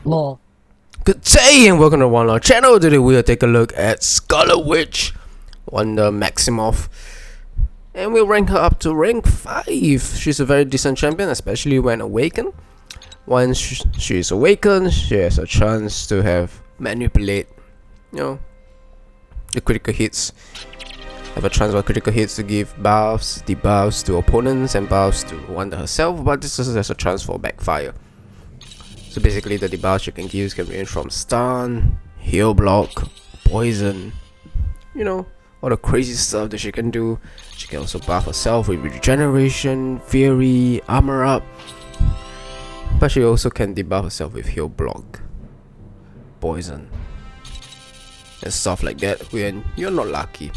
Lol. Good day and welcome to TheOneLol channel. Today we will take a look at Scarlet Witch, Wanda Maximoff, and we'll rank her up to rank 5. She's a very decent champion, especially when awakened. Once she is awakened, she has a chance to manipulate, the critical hits. Have a chance for critical hits to give buffs, debuffs to opponents, and buffs to Wanda herself, but this is a chance for backfire. So basically the debuffs you can use can range from stun, heal block, poison, all the crazy stuff that she can do. She can also buff herself with regeneration, fury, armor up, but she also can debuff herself with heal block, poison, and stuff like that when you're not lucky.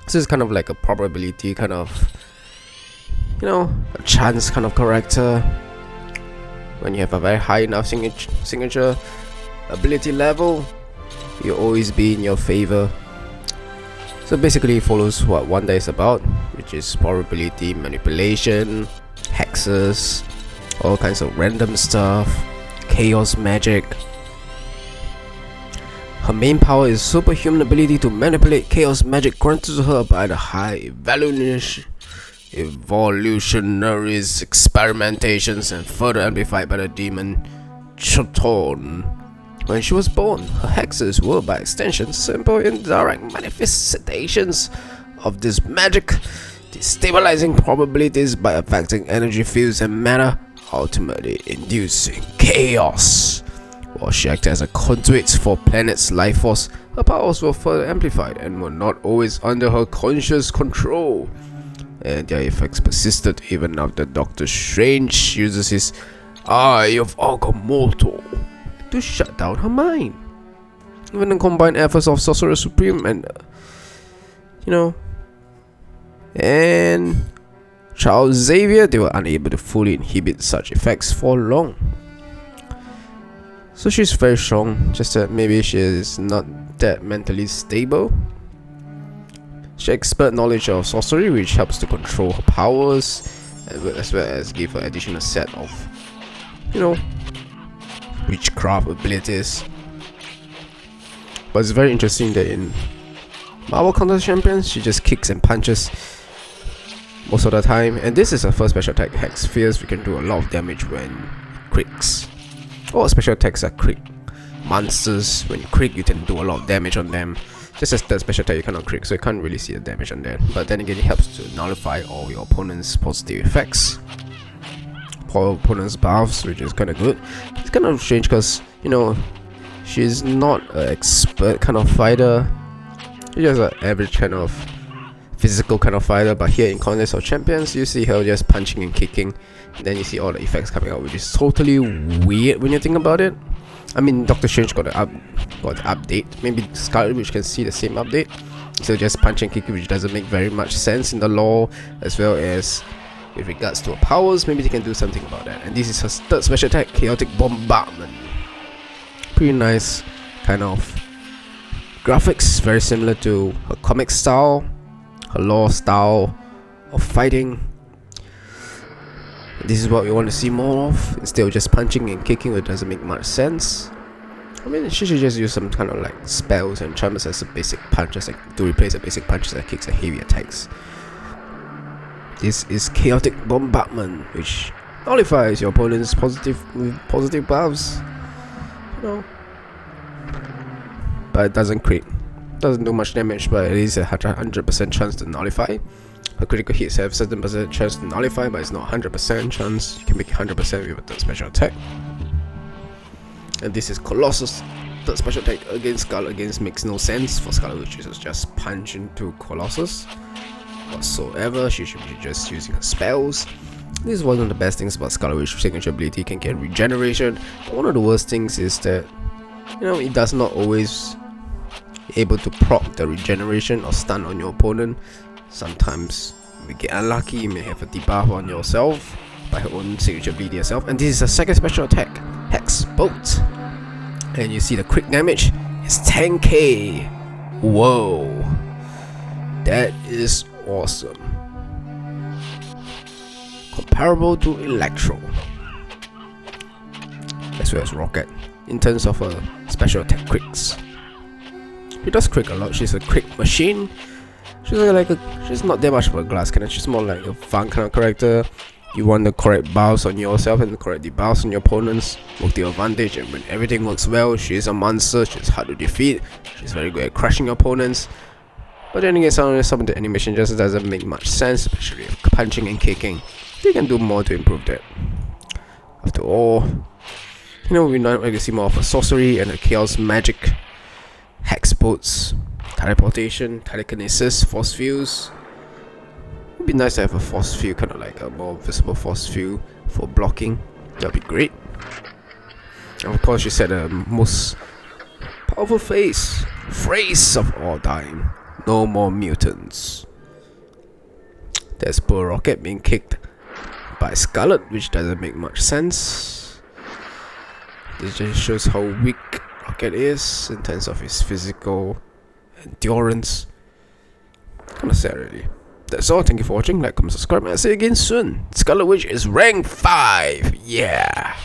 So it's kind of like a probability kind of, a chance kind of character. When you have a very high enough signature ability level, you'll always be in your favor. So basically it follows what Wanda is about, which is probability, manipulation, hexes, all kinds of random stuff, chaos magic. Her main power is superhuman ability to manipulate chaos magic granted to her by the high evolutionary experimentations and further amplified by the demon Choton. When she was born, her hexes were by extension simple indirect manifestations of this magic, destabilizing probabilities by affecting energy fields and matter, ultimately inducing chaos. While she acted as a conduit for planet's life force, her powers were further amplified and were not always under her conscious control, and their effects persisted even after Doctor Strange uses his Eye of Agamotto to shut down her mind. Even the combined efforts of Sorcerer Supreme and Charles Xavier, they were unable to fully inhibit such effects for long. So she's very strong, just that maybe she is not that mentally stable. She has expert knowledge of sorcery, which helps to control her powers, as well as give her additional set of, witchcraft abilities. But it's very interesting that in Marvel Counter Champions, she just kicks and punches most of the time, and this is her first special attack, Hex Spheres. We can do a lot of damage when it crits. All special attacks are crit. Monsters, when you crit, you can do a lot of damage on them. Just as the special attack, you cannot crit, so you can't really see the damage on that. But then again, it helps to nullify all your opponent's positive effects, all opponent's buffs, which is kind of good. It's kind of strange because, she's not an expert kind of fighter. She's just an average kind of physical kind of fighter, but here in Contest of Champions, you see her just punching and kicking, and then you see all the effects coming out, which is totally weird when you think about it. I mean, Doctor Strange got the update. Maybe Scarlet Witch can see the same update. So just punch and kick, which doesn't make very much sense in the lore, as well as with regards to her powers. Maybe they can do something about that. And this is her third special attack, Chaotic Bombardment. Pretty nice kind of graphics, very similar to her comic style, her lore style of fighting. This is what we want to see more of, instead of just punching and kicking. It doesn't make much sense. I mean, she should just use some kind of like spells and charms as a basic punch, just like to replace a basic punch that kicks and heavy attacks. This is Chaotic Bombardment, which nullifies your opponent's positive buffs, but it doesn't crit. Doesn't do much damage, but it is a 100% chance to nullify. Her critical hits have certain percent chance to nullify, but it's not 100% chance. You can make 100% with a third special attack. And this is Colossus. Third special attack against Scarlet makes no sense for Scarlet Witch to just punch into Colossus whatsoever. She should be just using her spells. This is one of the best things about Scarlet Witch's signature ability. It can get regeneration, but one of the worst things is that it does not always able to proc the regeneration or stun on your opponent. Sometimes you get unlucky, you may have a debuff on yourself by her own signature ability herself. And this is a second special attack, Hex Bolt, and you see the crit damage is 10k. Whoa, that is awesome. Comparable to Electro. as well as Rocket in terms of special attack crits. She does crit a lot. She's a crit machine. She's not that much of a glass cannon. She's more like a fun kind of character. You want the correct buffs on yourself and the correct debuffs on your opponents, work to your advantage, and when everything works well, she's a monster. She's hard to defeat. She's very good at crushing your opponents. But then again, some of the animation just doesn't make much sense, especially punching and kicking. They can do more to improve that. After all, we might like to see more of a sorcery and a chaos magic, hex bolts, teleportation, telekinesis, force fields. It'd be nice to have a force field, kind of like a more visible force field for blocking. That'd be great. And of course, she said the most powerful phrase of all time: no more mutants. There's poor Rocket being kicked by Scarlet, which doesn't make much sense. This just shows how weak Rocket is in terms of his physical endurance. Kinda sad, really. That's all. Thank you for watching. Like, comment, subscribe, and I'll see you again soon. Scarlet Witch is rank 5. Yeah.